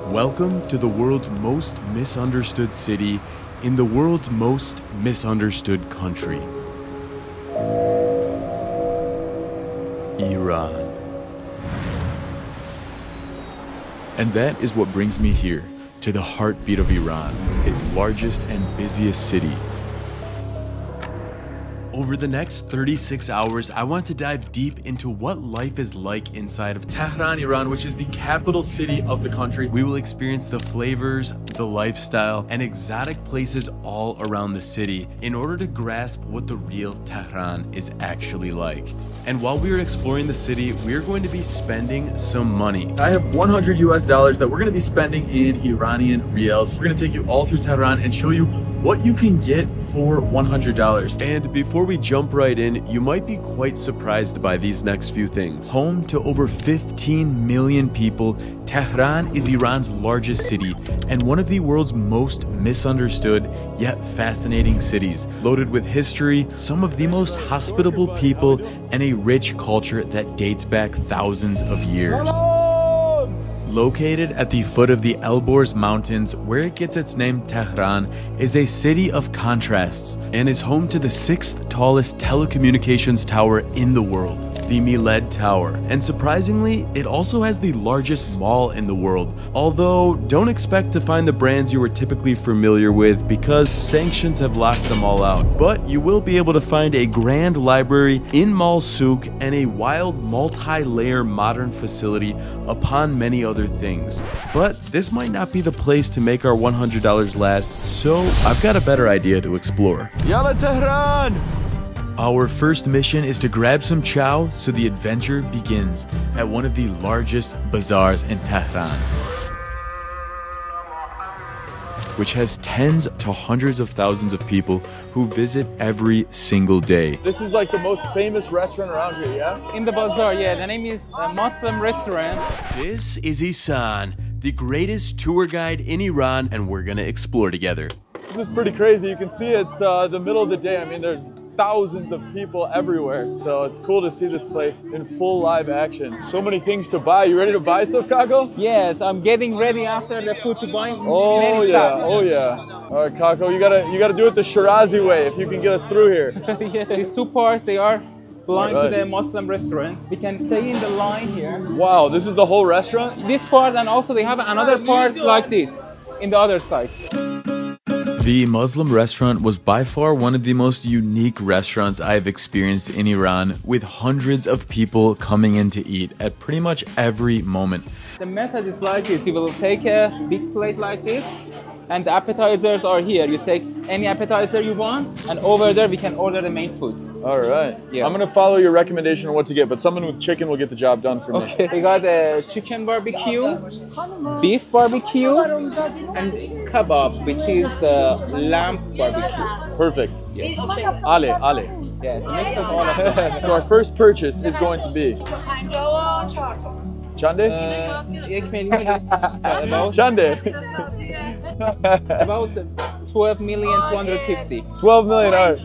Welcome to the world's most misunderstood city in the world's most misunderstood country, Iran. And that is what brings me here, to the heartbeat of Iran, its largest and busiest city. Over the next 36 hours, I want to dive deep into what life is like inside of Tehran, Iran, which is the capital city of the country. We will experience the flavors, the lifestyle, and exotic places all around the city in order to grasp what the real Tehran is actually like. And while we are exploring the city, we are going to be spending some money. I have $100 that we're going to be spending in Iranian rials. We're going to take you all through Tehran and show you what you can get for $100. And before we jump right in, you might be quite surprised by these next few things. Home to over 15 million people, Tehran is Iran's largest city and one of the world's most misunderstood yet fascinating cities, loaded with history, some of the most hospitable people, and a rich culture that dates back thousands of years. Located at the foot of the Elborz Mountains, where it gets its name Tehran, is a city of contrasts and is home to the 6th tallest telecommunications tower in the world, the Miled Tower. And surprisingly, it also has the largest mall in the world, although don't expect to find the brands you are typically familiar with because sanctions have locked them all out. But you will be able to find a grand library, in-mall souk, and a wild multi-layer modern facility upon many other things. But this might not be the place to make our $100 last, so I've got a better idea to explore. Yalla Tehran! Our first mission is to grab some chow, so the adventure begins at one of the largest bazaars in Tehran, which has tens to hundreds of thousands of people who visit every single day. This is like the most famous restaurant around here, yeah? In the bazaar, yeah. The name is Muslim restaurant. This is Isan, the greatest tour guide in Iran, and we're gonna explore together. This is pretty crazy. You can see it's the middle of the day. I mean, there's thousands of people everywhere. So it's cool to see this place in full live action. So many things to buy. You ready to buy stuff, Kako? Yes, I'm getting ready after the food to buy many stuff. Oh yeah. All right, Kako, you gotta do it the Shirazi way if you can get us through here. Yeah. These two parts, they are belong to the Muslim restaurants. We can stay in the line here. Wow, this is the whole restaurant? This part, and also they have another part like this in the other side. The Muslim restaurant was by far one of the most unique restaurants I've experienced in Iran, with hundreds of people coming in to eat at pretty much every moment. The method is like this. You will take a big plate like this, and the appetizers are here. You take any appetizer you want, and over there we can order the main food. All right. Yeah. I'm gonna follow your recommendation on what to get, but someone with chicken will get the job done for me. Okay. We got a chicken barbecue, beef barbecue, and kebab, which is the lamb barbecue. Perfect. Yes. Ale. Yes, mix of all of them. So our first purchase is going to be Chande? About 12,250,000. 12 million, all right.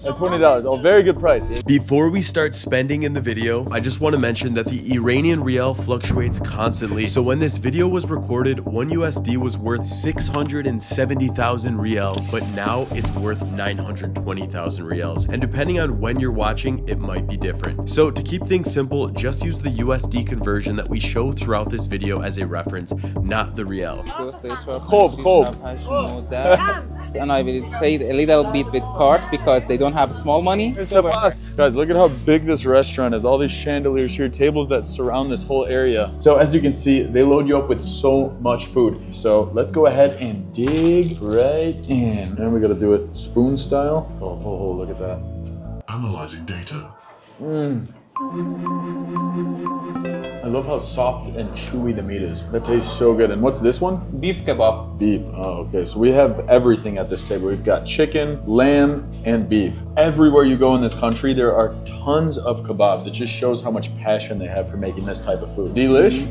At $20. Oh, very good price. Before we start spending in the video, I just want to mention that the Iranian rial fluctuates constantly. So when this video was recorded, 1 USD was worth 670,000 rials, but now it's worth 920,000 rials. And depending on when you're watching, it might be different. So to keep things simple, just use the USD conversion that we show throughout this video as a reference, not the rial. And I will play a little bit with cards because they don't have small money. Guys, look at how big this restaurant is. All these chandeliers here, tables that surround this whole area. So as you can see, they load you up with so much food. So let's go ahead and dig right in. And we gotta do it spoon style. Oh, look at that. Analyzing data. I love how soft and chewy the meat is. That tastes so good. And what's this one? Beef kebab. Beef. Oh, okay. So we have everything at this table. We've got chicken, lamb, and beef. Everywhere you go in this country, there are tons of kebabs. It just shows how much passion they have for making this type of food. Delish.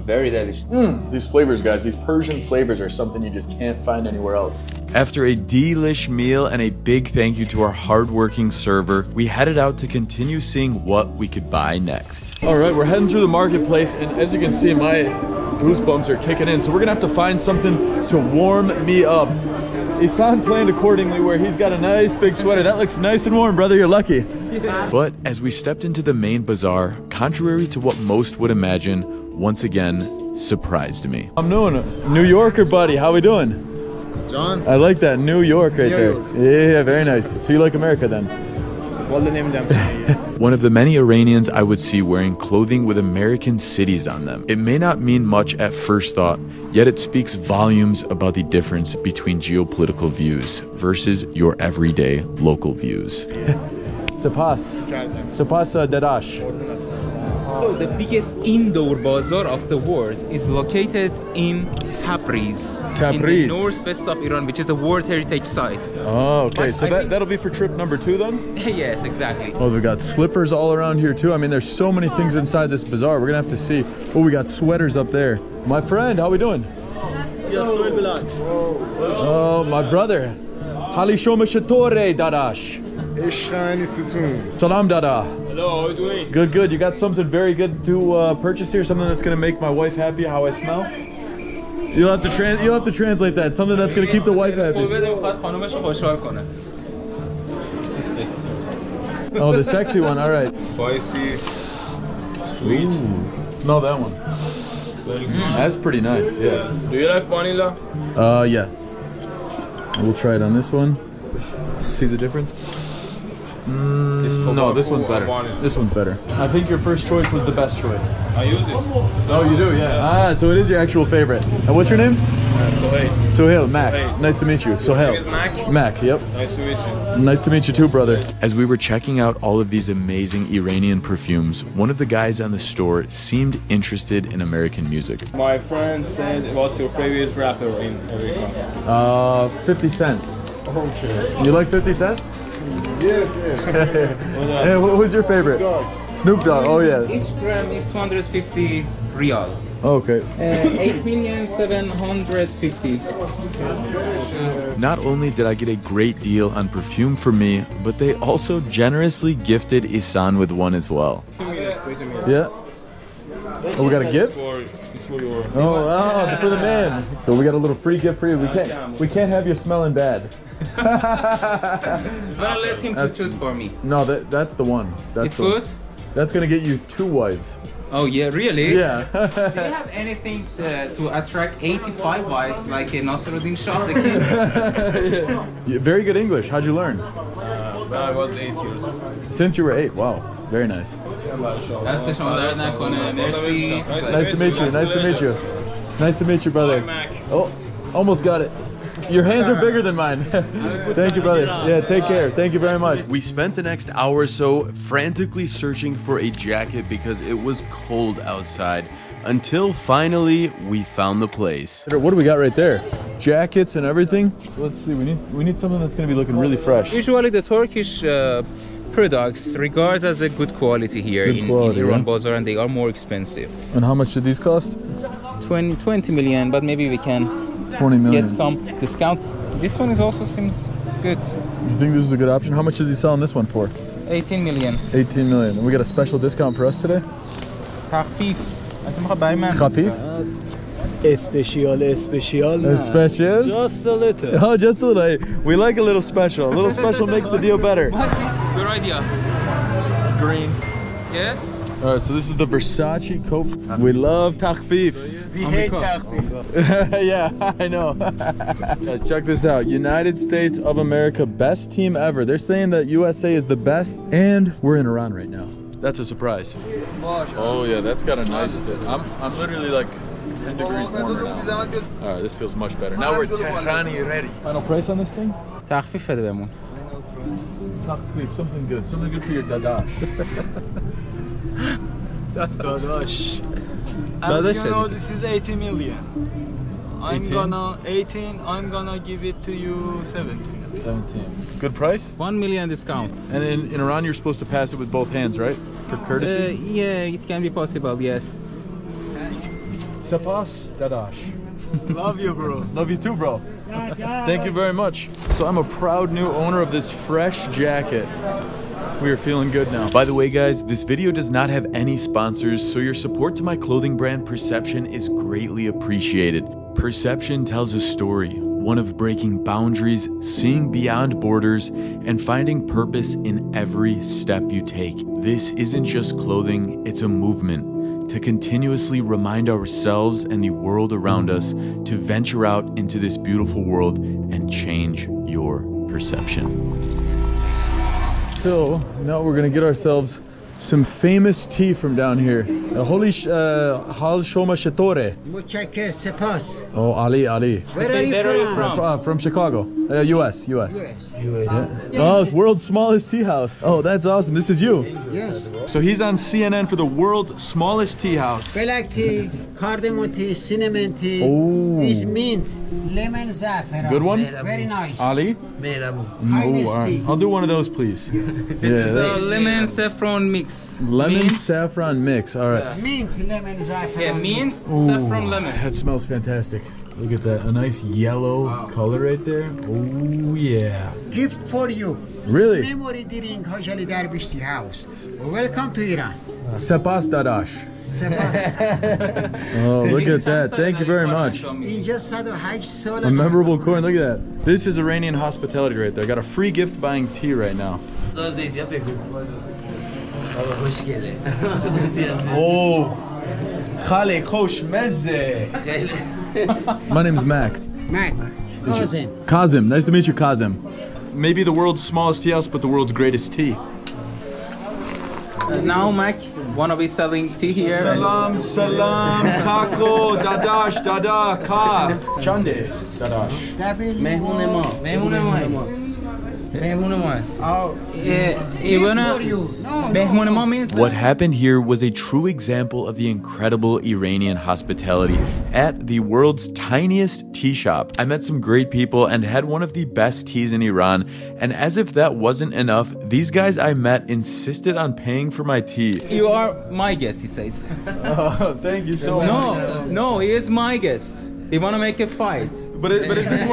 Very delicious. These flavors, guys, these Persian flavors are something you just can't find anywhere else. After a delish meal and a big thank you to our hardworking server, we headed out to continue seeing what we could buy next. All right, we're heading through the marketplace, and as you can see, my goosebumps are kicking in. So we're gonna have to find something to warm me up. Isan planned accordingly where he's got a nice big sweater. That looks nice and warm, brother, you're lucky. But as we stepped into the main bazaar, contrary to what most would imagine, once again, surprised me. I'm doing New Yorker, buddy. How we doing? John? I like that, New York right there. York. Yeah, very nice. So you like America then? One of the many Iranians I would see wearing clothing with American cities on them. It may not mean much at first thought, yet it speaks volumes about the difference between geopolitical views versus your everyday local views. Sapas. Sapas Dadash. So the biggest indoor bazaar of the world is located in Tabriz, in the northwest of Iran, which is a World Heritage Site. Oh, okay. But So that'll be for trip number 2 then? Yes, exactly. Oh, we got slippers all around here too. I mean, there's so many things inside this bazaar. We're gonna have to see. Oh, we got sweaters up there. My friend, how we doing? Oh, my brother. Hali Shoma Shatore Dadash. Salam Dada. Hello, how are you doing? Good, good. You got something very good to purchase here? Something that's gonna make my wife happy, how I smell? You'll have to translate that. Something that's gonna keep the wife happy. Oh, the sexy one, all right. Spicy, sweet. Ooh. No, that one. Very good. That's pretty nice, yeah. Do you like vanilla? Yeah. We'll try it on this one. See the difference? No, this one's better. This one's better. I think your first choice was the best choice. I use it. Oh, you do, yeah. Ah, so it is your actual favorite. And what's your name? Sohail. Sohail, Mac. Sohail. Nice to meet you. Sohail. Is Mac? Mac, yep. Nice to meet you. Nice to meet you too, brother. As we were checking out all of these amazing Iranian perfumes, one of the guys on the store seemed interested in American music. My friend said, what's your favorite rapper in America? 50 Cent. Okay. You like 50 Cent? Yes, yes. Hey, who's your favorite? Snoop Dogg. Oh, yeah. Each gram is 250 riyal. Okay. 8,750. Not only did I get a great deal on perfume for me, but they also generously gifted Isan with one as well. Yeah. Oh, we got a gift? It's for your... Oh, for the man. So we got a little free gift for you. We can't have you smelling bad. Well, let him to choose for me. No, that's the one. That's It's good? That's gonna get you 2 wives. Oh yeah, really? Yeah. Do you have anything to attract 85 wives like a Nasruddin Shah? The king? Yeah, very good English. How'd you learn? When I was 8 years old. Since you were 8. Wow. Very nice. دست شما درد نکنه. مرسی. Nice to meet you. Nice to meet you. Nice to meet you, brother. Mac. Oh, almost got it. Your hands are bigger than mine. Thank you, brother. Yeah, take care. Thank you very much. We spent the next hour or so frantically searching for a jacket because it was cold outside, until finally we found the place. What do we got right there? Jackets and everything? Let's see. We need something that's going to be looking really fresh. Usually the Turkish products regarded as a good quality here in Iran Bazaar, and they are more expensive. And how much did these cost? 20 million, but maybe we can 20 million. get some discount. This one is also seems good. You think this is a good option? How much is he selling this one for? 18 million. 18 million. And we got a special discount for us today? تخفیف. Khafif? Special. Special? Just a little. Oh, just a little. Hey, we like a little special. A little special makes the deal better. Your idea? Green. Yes? All right, so this is the Versace coat. We love takhfifs. We hate takhfif. Yeah, I know. Guys, check this out. United States of America, best team ever. They're saying that USA is the best, and we're in Iran right now. That's a surprise. Oh yeah, that's got a nice fit. I'm literally like 10 degrees warmer now. All right, this feels much better. Now we're Tehran Iran. Final price on this thing? تخفیف بده بهمون. Takhfif, something good. Something good for your dadash. Dadash. Dadash, As you know, this is 80 million. I'm 18? gonna give it to you 17. 17. Good price? 1 million discount. And in Iran, you're supposed to pass it with both hands, right? For courtesy? Yeah, it can be possible, yes. Sepas Dadash. Love you, bro. Love you too, bro. Thank you very much. So I'm a proud new owner of this fresh jacket. We are feeling good now. By the way, guys, this video does not have any sponsors, so your support to my clothing brand Perception is greatly appreciated. Perception tells a story, one of breaking boundaries, seeing beyond borders, and finding purpose in every step you take. This isn't just clothing, it's a movement to continuously remind ourselves and the world around us to venture out into this beautiful world and change your perception. So now we're gonna get ourselves some famous tea from down here. Holy Hal Shoma Shatore. متشکر سپاس. Oh, Ali. Where are you from? From Chicago, US. US. Oh, it's world's smallest tea house. Oh, that's awesome. This is you. Yes. So he's on CNN for the world's smallest tea house. Black tea, cardamom tea, cinnamon tea. Oh. This mint, lemon saffron. Good one? Very nice. Ali? Highness all right. tea. I'll do one of those, please. This is the lemon saffron mix. Lemon Mint. saffron mix. All right. Mint, lemon saffron. Yeah, mint, saffron, lemon. That smells fantastic. Look at that. A nice yellow color right there. Oh, yeah. Gift for you. Really? Memory drink Hajali Darbishti house. Welcome to Iran. Sepas Dadash. سپاس. Oh, look at that. Thank you very much. اینجا 108 سال. A memorable coin. Look at that. This is Iranian hospitality right there. I got a free gift buying tea right now. Oh, Khale Khosh Mezze. My name's Mac. Mac. Kazim. Kazim. Nice to meet you, Kazim. Maybe the world's smallest tea house, but the world's greatest tea. Now, Mac, wanna be selling tea here? Salam, salam, kako, dadash, dada, ka. Chande, dadash. مهمون ماست. Oh, مهمون ما means What happened here was a true example of the incredible Iranian hospitality at the world's tiniest tea shop. I met some great people and had one of the best teas in Iran, and as if that wasn't enough, these guys I met insisted on paying for my tea. you are my guest, he says. Oh, thank you so much. No, he is my guest. We wanna make a fight. But is this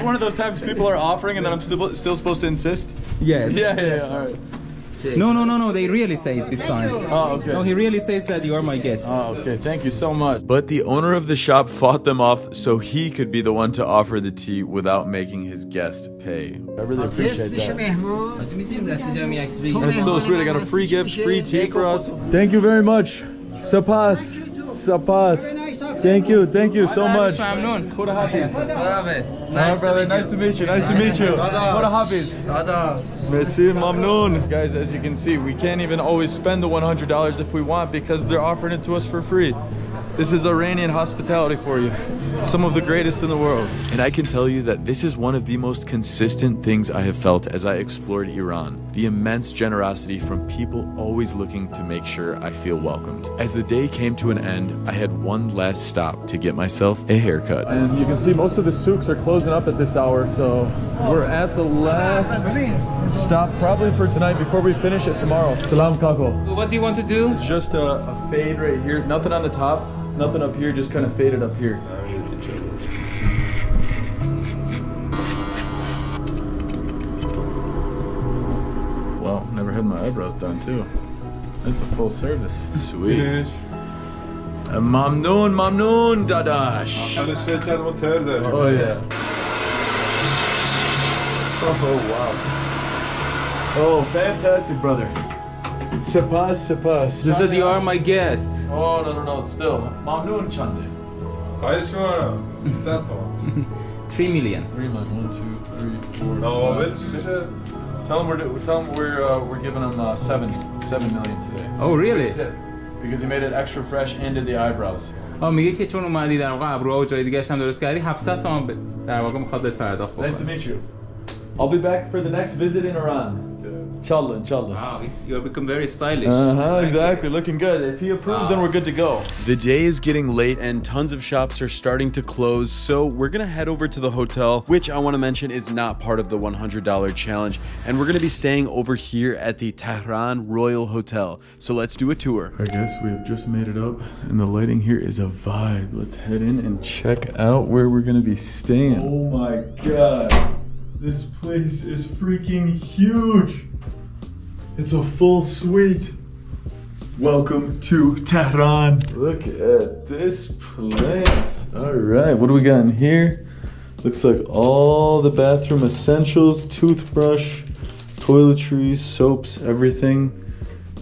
one of those times people are offering and then I'm still supposed to insist? Yes. Yeah, all right. No, they really says this time. Oh, okay. No, he really says that you are my guest. Oh, okay. Thank you so much. But the owner of the shop fought them off so he could be the one to offer the tea without making his guest pay. I really appreciate بشه that. مهمون. That's so sweet. I got a free gift, free tea for us. Thank you very much. Sapas. Thank you so much. ممنون. Khuda hafiz. Brother, nice to meet you. Khuda hafiz. Merci, mamnoon. Guys, as you can see, we can't even always spend the $100 if we want because they're offering it to us for free. This is Iranian hospitality for you. Some of the greatest in the world. And I can tell you that this is one of the most consistent things I have felt as I explored Iran. The immense generosity from people always looking to make sure I feel welcomed. As the day came to an end, I had one last stop to get myself a haircut. And you can see most of the souks are closing up at this hour, so we're at the last stop probably for tonight before we finish it tomorrow. Salam kako. What do you want to do? It's just a fade right here. Nothing on the top, nothing up here, just kind of faded up here. Well, never had my eyebrows done too. That's a full service. Sweet. Mamnoon, dadash. Oh yeah. Oh wow. Oh, fantastic, brother. Sepas. Just that you are my guest. Oh no, still. Mamnoon chande. 3 million. 3 million. 1, 2, 3, 4. 5, 6. Tell them we're giving them 7 million today. Oh, really? Tip, because he made it extra fresh and did the eyebrows. میگه که چون اومدی در واقع ابروها و جای دیگه هم درست کردی 700 تومان در واقع میخواد بهت پرداخت Nice to بکنه. meet you. I'll be back for the next visit in Iran. Inshallah, inshallah. Wow, you've become very stylish. Exactly. Looking good. If he approves, then we're good to go. The day is getting late and tons of shops are starting to close, so we're gonna head over to the hotel, which I want to mention is not part of the $100 challenge, and we're gonna be staying over here at the Tehran Royal Hotel. So let's do a tour. I guess we have just made it up, and the lighting here is a vibe. Let's head in and check out where we're gonna be staying. Oh my god, this place is freaking huge. It's a full suite. Welcome to Tehran. Look at this place. All right, what do we got in here? Looks like all the bathroom essentials, toothbrush, toiletries, soaps, everything.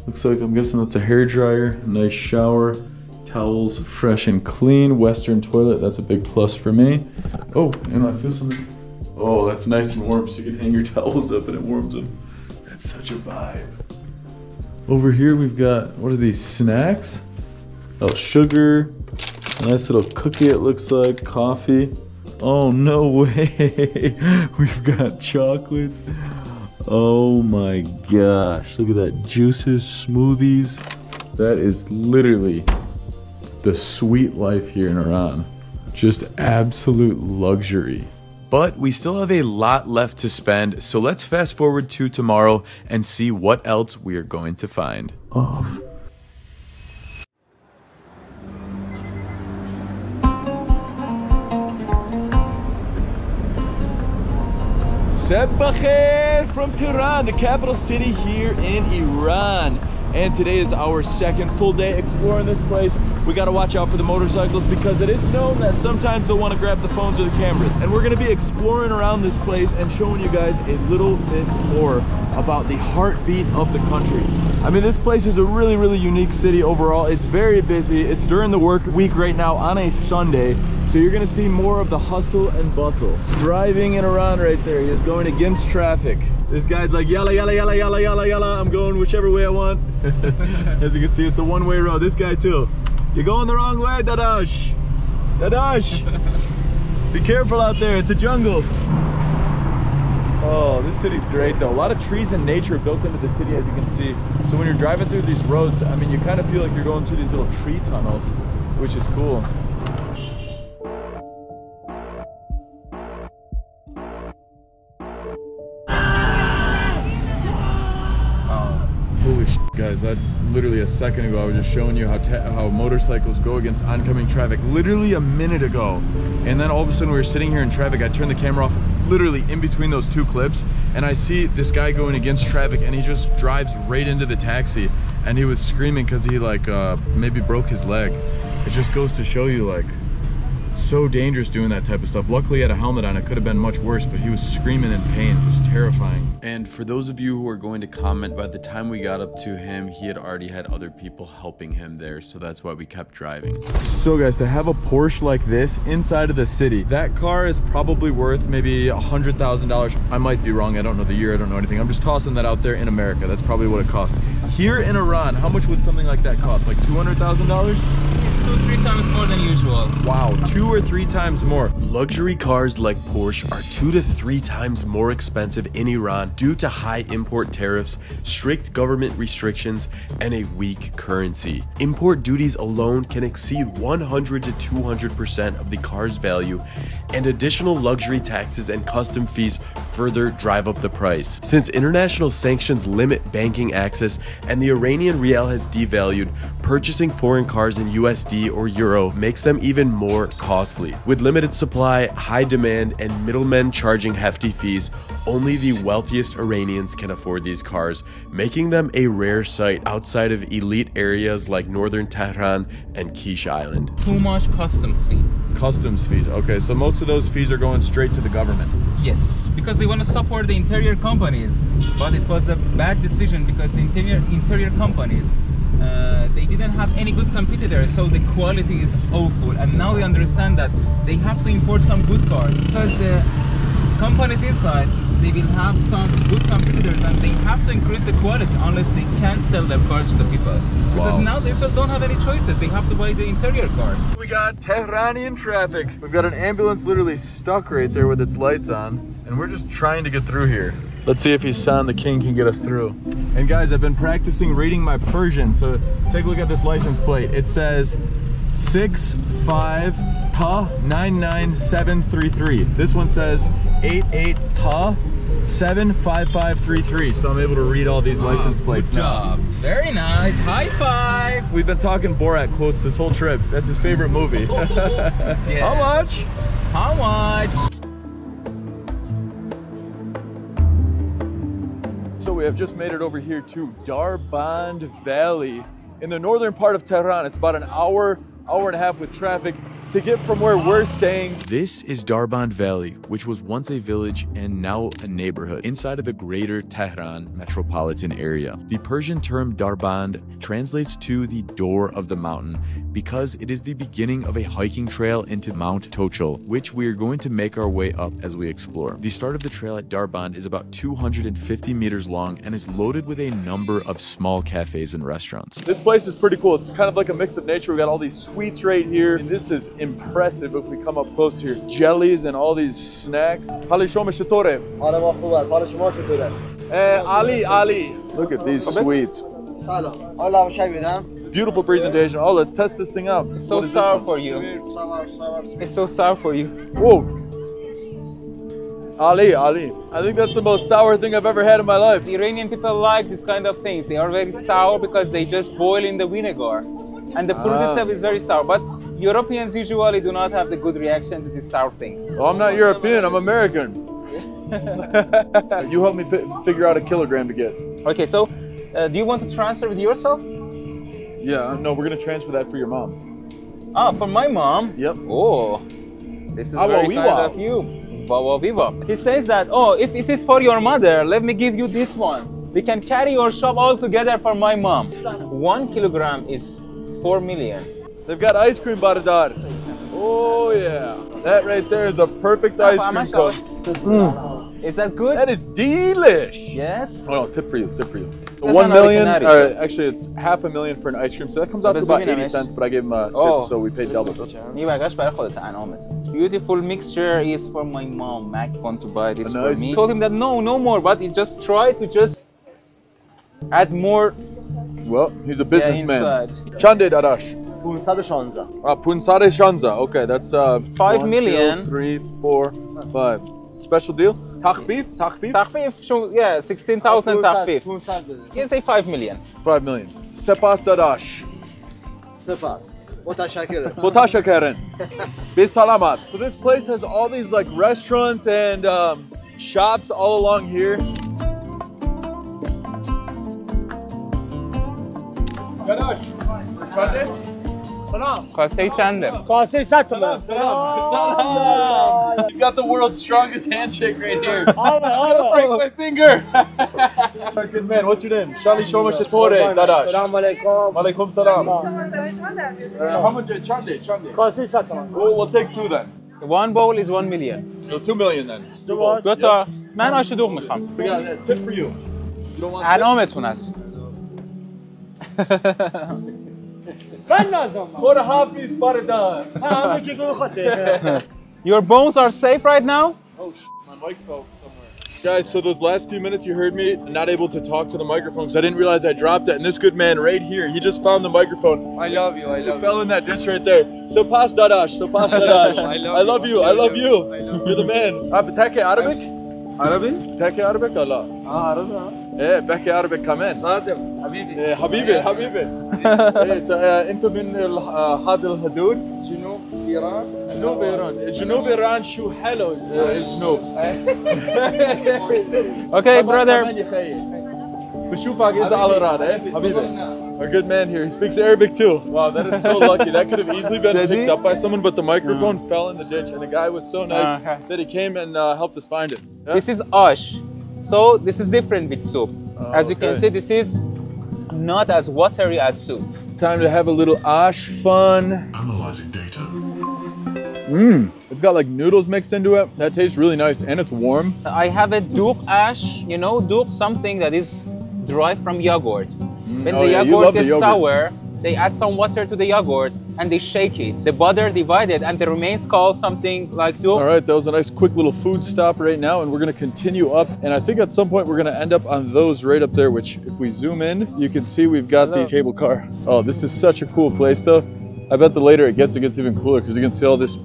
Looks like, I'm guessing that's a hair dryer, nice shower, towels, fresh and clean, Western toilet, that's a big plus for me. Oh, and I feel something. Oh, that's nice and warm, so you can hang your towels up and it warms them. That's such a vibe. Over here we've got, what are these, snacks? Oh, sugar, nice little cookie it looks like, coffee. Oh, no way. We've got chocolates. Oh my gosh, look at that, juices, smoothies. That is literally the sweet life here in Iran. Just absolute luxury. But we still have a lot left to spend, so let's fast forward to tomorrow and see what else we are going to find. Oh. Sabakh from Tehran, the capital city here in Iran. And today is our second full day exploring this place. We gotta watch out for the motorcycles because it is known that sometimes they'll wanna grab the phones or the cameras. And we're gonna be exploring around this place and showing you guys a little bit more about the heartbeat of the country. I mean, this place is a really, really unique city overall. It's very busy. It's during the work week right now on a Sunday. So you're gonna see more of the hustle and bustle. Driving in Iran right there, he is going against traffic. This guy's like, yalla, yalla, yalla, yalla, yalla, yalla. I'm going whichever way I want. As you can see, it's a one-way road. This guy too. You're going the wrong way, Dadash. Dadash. Be careful out there, it's a jungle. Oh, this city's great though. A lot of trees and nature built into the city, as you can see. So when you're driving through these roads, I mean, you kind of feel like you're going through these little tree tunnels, which is cool. Holy shit, guys, that literally a second ago I was just showing you how motorcycles go against oncoming traffic literally a minute ago, and then all of a sudden we were sitting here in traffic. I turned the camera off literally in between those two clips, and I see this guy going against traffic, and he just drives right into the taxi, and he was screaming because he like maybe broke his leg. It just goes to show you, like, so dangerous doing that type of stuff. Luckily he had a helmet on. It could have been much worse, but he was screaming in pain. It was terrifying. And for those of you who are going to comment, by the time we got up to him, he had already had other people helping him there, so that's why we kept driving. So guys, to have a Porsche like this inside of the city, that car is probably worth maybe $100,000. I might be wrong, I don't know the year, I don't know anything. I'm just tossing that out there. In America, that's probably what it costs. Here in Iran, how much would something like that cost? Like $200,000? It's 2-3 times more than usual. Wow, 2 or 3 times more. Luxury cars like Porsche are 2 to 3 times more expensive in Iran due to high import tariffs, strict government restrictions, and a weak currency. Import duties alone can exceed 100 to 200% of the car's value, and additional luxury taxes and custom fees further drive up the price. Since international sanctions limit banking access and the Iranian rial has devalued, purchasing foreign cars in USD or Euro makes them even more costly. With limited supply, high demand, and middlemen charging hefty fees, only the wealthiest Iranians can afford these cars, making them a rare sight outside of elite areas like northern Tehran and Kish Island. Too much custom fee. Customs fees. Okay, so most of those fees are going straight to the government. Yes, because they want to support the interior companies, but it was a bad decision because the interior companies, they didn't have any good competitors, so the quality is awful. And now they understand that they have to import some good cars because the companies inside, they will have some good competitors and they have to increase the quality unless they can't sell their cars to the people. Because now the people don't have any choices. They have to buy the interior cars. We got Tehranian traffic. We've got an ambulance literally stuck right there with its lights on. And we're just trying to get through here. Let's see if Hassan the King can get us through. And guys, I've been practicing reading my Persian. So take a look at this license plate. It says 65 Ta 99733. This one says 88 Ta 75533. So I'm able to read all these license plates now. Good job. Very nice. High five. We've been talking Borat quotes this whole trip. That's his favorite movie. Yes. How much? How much? So we have just made it over here to Darband Valley in the northern part of Tehran. It's about an hour and a half with traffic to get from where we're staying. This is Darband Valley, which was once a village and now a neighborhood inside of the greater Tehran metropolitan area. The Persian term Darband translates to the door of the mountain because it is the beginning of a hiking trail into Mount Tochel, which we are going to make our way up as we explore. The start of the trail at Darband is about 250 meters long and is loaded with a number of small cafes and restaurants. This place is pretty cool. It's kind of like a mix of nature. We got all these sweets right here. And this is impressive if we come up close to here. Jellies and all these snacks. Ali, look at these sweets. Beautiful presentation. Oh, let's test this thing out. It's so sour for you. It's so sour for you. Whoa. Ali. I think that's the most sour thing I've ever had in my life. The Iranian people like this kind of things. They are very sour because they just boil in the vinegar. And the fruit itself is very sour. But Europeans usually do not have the good reaction to these sour things. Oh, I'm not European, I'm American. You help me figure out a kilogram to get. Okay, so do you want to transfer with yourself? Yeah, no, we're gonna transfer that for your mom. Ah, for my mom? Yep. Oh, this is very kind of you. He says that, oh, if it is for your mother, let me give you this one. We can carry your shop all together for my mom. 1 kilogram is 4 million. They've got ice cream, Baradar. Oh yeah. That right there is a perfect ice cream cone. Is that good? That is delish. Yes. Oh no, tip for you. 1 million, or actually it's $500,000 for an ice cream. So that comes out to about 80 cents, but I gave him a tip, so we paid double. Beautiful mixture is for my mom. Mac want to buy this for me. I told him that no more, but he just tried to just add more. Well, he's a businessman. Chande Dadash. 516. Okay, that's 5 million. 1, 2, 3, 4, 5. Special deal? Takhfif? Yeah, 16,000 takhfif. You say 5 million. 5 million. Sepas Dadash. Mutashakaren. Bisalamat. So this place has all these like restaurants and shops all along here. Dadash. Chande? کاسه چنده؟ کاسه 100 تومن. He's got the world's strongest handshake right here. I'm gonna break my finger. Good man, what's your name? Shali Shoma Shatore, Dadash. Salam alaikum. Alaikum salam. How much? Chande. کاسه 100 تومن. We'll take 2 then. One bowl is 1 million. So 2 million then. 2 bowls. دو تا. من آش دوغ میخوام. We got a tip for you. You don't want انعامتون است. من نازم. خود حافظ Baradar. همه کی گو خاطر. Your bones are safe right now? Oh shit, my mic fell somewhere. Guys, so those last few minutes you heard me not able to talk to the microphone because I didn't realize I dropped it. And this good man right here, he just found the microphone. I love you. It fell in that ditch right there. So pass Dadash. I love you. You're the man. Betake Arabic? عربي؟ Betake Arabic or la? عربي. Yeah, Becky Arabic كمان. صادم حبيبي. حبيبي. So انت من هذا الحدود؟ جنوب إيران. جنوب إيران شو حلو الجنوب. Okay, brother. بشوفك إذا على راد حبيبي. Our good man here, he speaks Arabic too. Wow, that is so lucky. That could have easily been picked up by someone, but the microphone fell in the ditch, and the guy was so nice that he came and helped us find it. Yeah? This is ash. So this is different with soup. As you can see, this is not as watery as soup. It's time to have a little ash fun. Analyzing data. It's got like noodles mixed into it. That tastes really nice and it's warm. I have a dook ash, you know, dook, something that is derived from yogurt. When the yogurt gets sour, they add some water to the yogurt and they shake it. The butter divided and the remains called something like dook. All right, that was a nice quick little food stop right now, and we're gonna continue up. And I think at some point we're gonna end up on those right up there, which if we zoom in, you can see we've got the cable car. Oh, this is such a cool place though. I bet the later it gets even cooler because you can see all this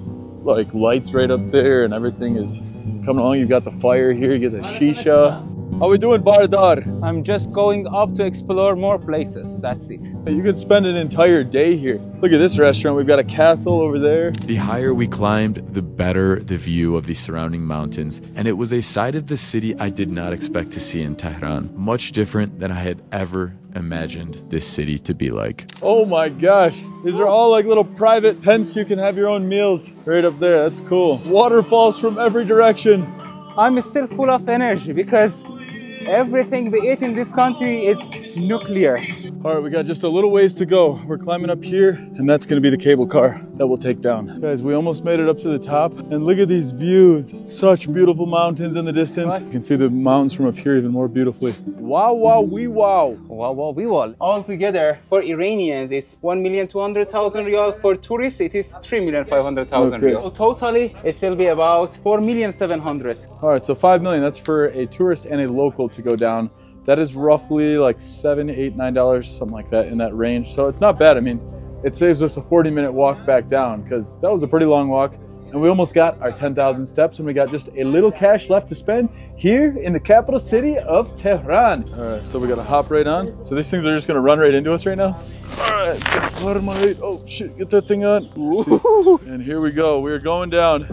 like lights right up there and everything is coming along. You've got the fire here, you get the shisha. How we doing, Bardar? I'm just going up to explore more places, that's it. You could spend an entire day here. Look at this restaurant, we've got a castle over there. The higher we climbed, the better the view of the surrounding mountains, and it was a side of the city I did not expect to see in Tehran. Much different than I had ever imagined this city to be like. Oh my gosh, these are all like little private pens, you can have your own meals right up there. That's cool. Waterfalls from every direction. I'm still full of energy because everything we eat in this country is nuclear. All right, we got just a little ways to go. We're climbing up here, and that's gonna be the cable car that we'll take down. Guys, we almost made it up to the top, and look at these views. Such beautiful mountains in the distance. You can see the mountains from up here even more beautifully. Wow, wow, wee wow. Wow, wow, wee wow. Altogether, for Iranians, it's 1,200,000 riyal. For tourists, it is 3,500,000 riyal. So totally, it will be about 4,700,000. All right, so 5 million, that's for a tourist and a local to go down. That is roughly like $7, $8, $9, something like that in that range. So it's not bad. I mean, it saves us a 40-minute walk back down because that was a pretty long walk. And we almost got our 10,000 steps and we got just a little cash left to spend here in the capital city of Tehran. All right, so we got to hop right on. So these things are just going to run right into us right now. All right, oh shit, get that thing on. And here we go, we're going down.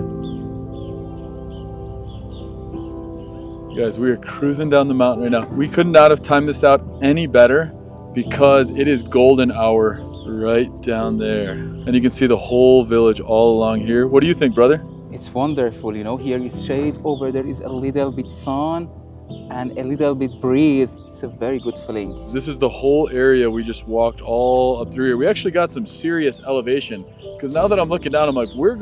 Guys, we are cruising down the mountain right now. We could not have timed this out any better because it is golden hour right down there. And you can see the whole village all along here. What do you think, brother? It's wonderful, you know, here is shade, over there is a little bit sun and a little bit breeze. It's a very good feeling. This is the whole area we just walked all up through here. We actually got some serious elevation because now that I'm looking down, I'm like, we're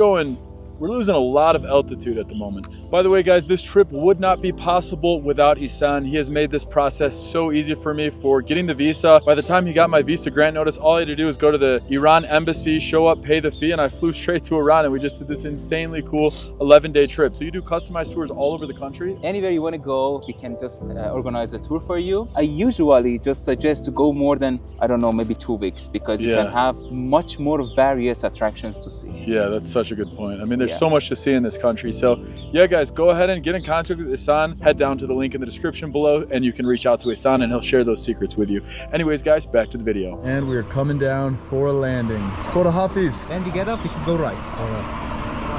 losing a lot of altitude at the moment. By the way, guys, this trip would not be possible without Ihsan. He has made this process so easy for me for getting the visa. By the time he got my visa grant notice, all I had to do was go to the Iran embassy, show up, pay the fee, and I flew straight to Iran, and we just did this insanely cool 11-day trip. So you do customized tours all over the country? Anywhere you want to go, we can just organize a tour for you. I usually just suggest to go more than, I don't know, maybe 2 weeks because you can have much more various attractions to see. Yeah, that's such a good point. I mean, there's so much to see in this country. So yeah, guys, go ahead and get in contact with Ihsan. Head down to the link in the description below and you can reach out to Ihsan and he'll share those secrets with you. Anyways, guys, back to the video. And we're coming down for a landing. Khoda Hafiz. When we get up, we should go right.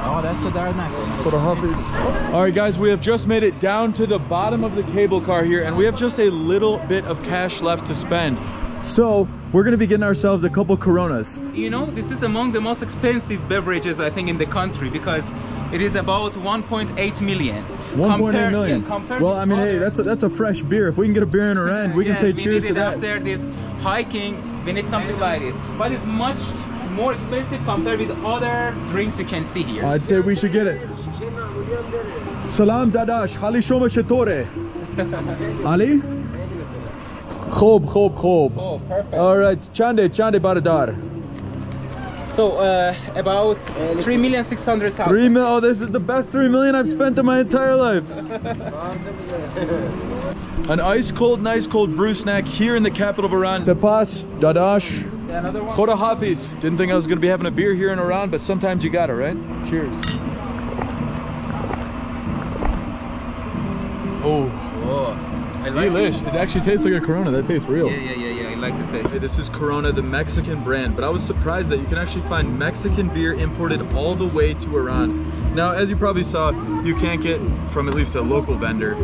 Oh, that's the Darband. Khoda Hafiz. All right, guys, we have just made it down to the bottom of the cable car here and we have just a little bit of cash left to spend. So we're gonna be getting ourselves a couple Coronas. You know, this is among the most expensive beverages, I think, in the country because it is about 1.8 million. 1.8 million. Well, I mean, hey, that's a fresh beer. If we can get a beer in our end, we can say cheers to that. After this hiking, we need something like this. But it's much more expensive compared with other drinks you can see here. I'd say we should get it. Salam dadash, hali shoma shetore. Ali? Khob. Oh, perfect. All right, chande baradar. So about 3,600,000. 3 million. Oh, this is the best 3 million I've spent in my entire life. An ice cold, nice cold brew snack here in the capital of Iran. Tapas, dadash, another one. Khoda Hafiz. Didn't think I was gonna be having a beer here in Iran, but sometimes you gotta, right? Cheers. Oh. I like delish. It actually tastes like a Corona. That tastes real. Yeah. I like the taste. Hey, this is Corona, the Mexican brand, but I was surprised that you can actually find Mexican beer imported all the way to Iran. Now, as you probably saw, you can't get from at least a local vendor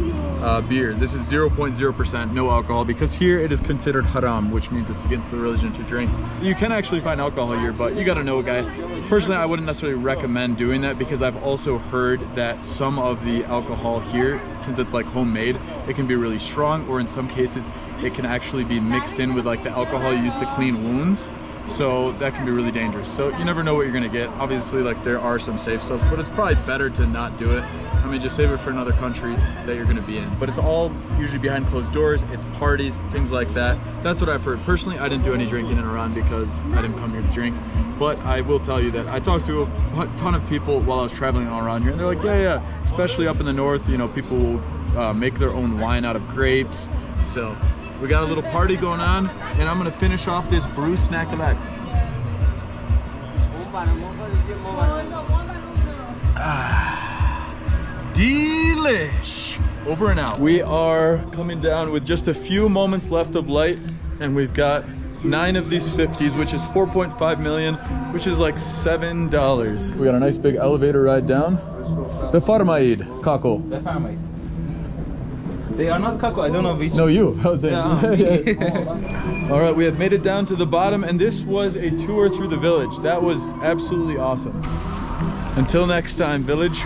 beer. This is 0.0%, no alcohol, because here it is considered haram, which means it's against the religion to drink. You can actually find alcohol here, but you gotta know a guy. Personally, I wouldn't necessarily recommend doing that because I've also heard that some of the alcohol here, since it's like homemade, it can be really strong, or in some cases, it can actually be mixed in with like the alcohol you use to clean wounds. so that can be really dangerous. So you never know what you're gonna get. Obviously, like, there are some safe stuff, but it's probably better to not do it. I mean, just save it for another country that you're gonna be in. But it's all usually behind closed doors. It's parties, things like that. That's what I've heard. Personally, I didn't do any drinking in Iran because I didn't come here to drink. But I will tell you that I talked to a ton of people while I was traveling all around here, and they're like, yeah, especially up in the north, you know, people will make their own wine out of grapes. So we got a little party going on, and I'm gonna finish off this brew snack of that. Delish! Over and out. We are coming down with just a few moments left of light, and we've got 9 of these 50s, which is 4.5 million, which is like $7. We got a nice big elevator ride down. The Farmaid, Kako. They are not Kako, I don't know which. No, you. I was saying. Yeah. All right, we have made it down to the bottom, and this was a tour through the village. That was absolutely awesome. Until next time, village.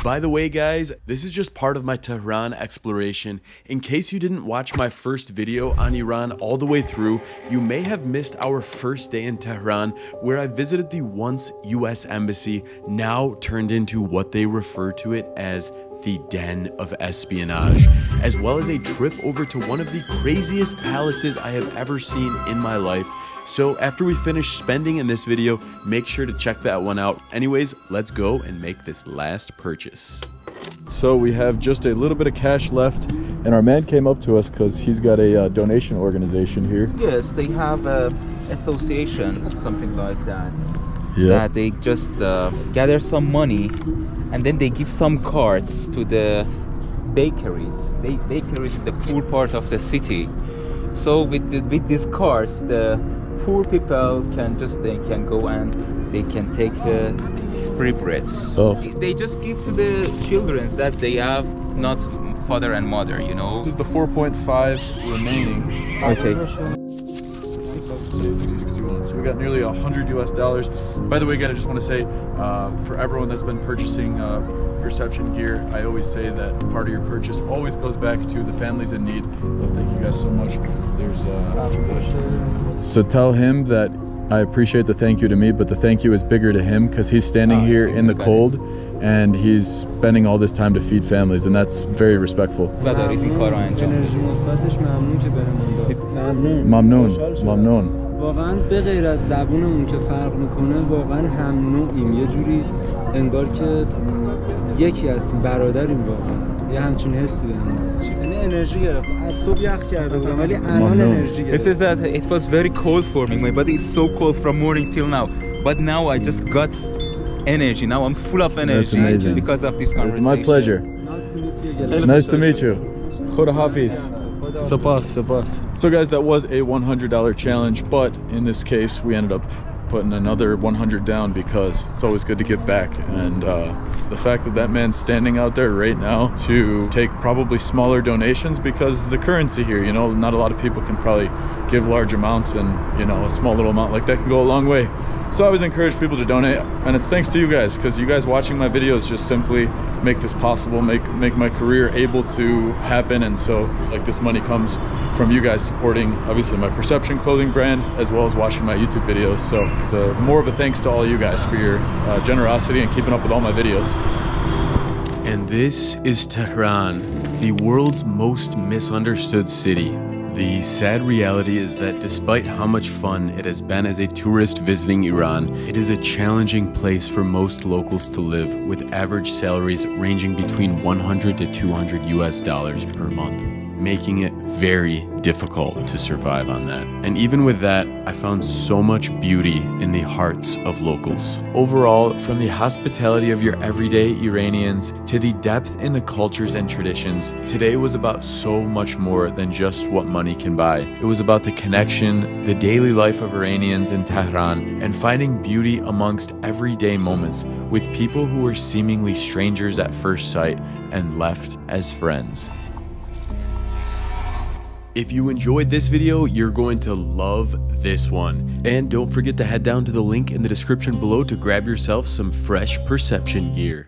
By the way, guys, this is just part of my Tehran exploration. In case you didn't watch my first video on Iran all the way through, you may have missed our first day in Tehran, where I visited the once US embassy, now turned into what they refer to it as the den of espionage, as well as a trip over to one of the craziest palaces I have ever seen in my life. So after we finish spending in this video, make sure to check that one out. Anyways, let's go and make this last purchase. So we have just a little bit of cash left, and our man came up to us because he's got a donation organization here. Yes, they have a association, something like that. Yeah. That they just gather some money, and then they give some cards to the bakeries. Bakeries in the poor part of the city. So with these cards, the poor people they can go and they can take the free breads. Oh. They just give to the children that they have not father and mother, you know. This is the 4.5 remaining. Okay. 61. So we got nearly $100 US. By the way, guys, I just want to say for everyone that's been purchasing reception gear, I always say that part of your purchase always goes back to the families in need. So thank you guys so much. So tell him that I appreciate the thank you to me, but the thank you is bigger to him because he's standing here in the cold and he's spending all this time to feed families, and that's very respectful. Mamnoon. واقعا به غیر از زبونمون که فرق میکنه واقعا هم نوعیم، یه جوری انگار که یکی هستیم، برادریم، واقعا یه همچین حسی بهم هست. یعنی انرژی گرفت. از صبح یخ کرده بودم ولی الان انرژی گرفت. It says that it was very cold for me. My body is so cold from morning till now. But now I just got energy. Now I'm full of energy because of this conversation. It's my pleasure. Nice to meet you. Khoda Hafiz. Sapas. So guys, that was a $100 challenge, but in this case we ended up putting another 100 down because it's always good to give back. And the fact that man's standing out there right now to take probably smaller donations, because the currency here, you know, not a lot of people can probably give large amounts, and you know, a small little amount like that can go a long way. So I always encourage people to donate, and it's thanks to you guys, because you guys watching my videos just simply make this possible, make my career able to happen. And so like this money comes from you guys supporting obviously my Perception clothing brand as well as watching my YouTube videos. So it's more of a thanks to all you guys for your generosity and keeping up with all my videos. And this is Tehran, the world's most misunderstood city. The sad reality is that despite how much fun it has been as a tourist visiting Iran, it is a challenging place for most locals to live, with average salaries ranging between $100 to $200 US per month, making it very difficult to survive on that. And even with that, I found so much beauty in the hearts of locals. Overall, from the hospitality of your everyday Iranians to the depth in the cultures and traditions, today was about so much more than just what money can buy. It was about the connection, the daily life of Iranians in Tehran, and finding beauty amongst everyday moments with people who were seemingly strangers at first sight and left as friends. If you enjoyed this video, you're going to love this one. And don't forget to head down to the link in the description below to grab yourself some fresh Perception gear.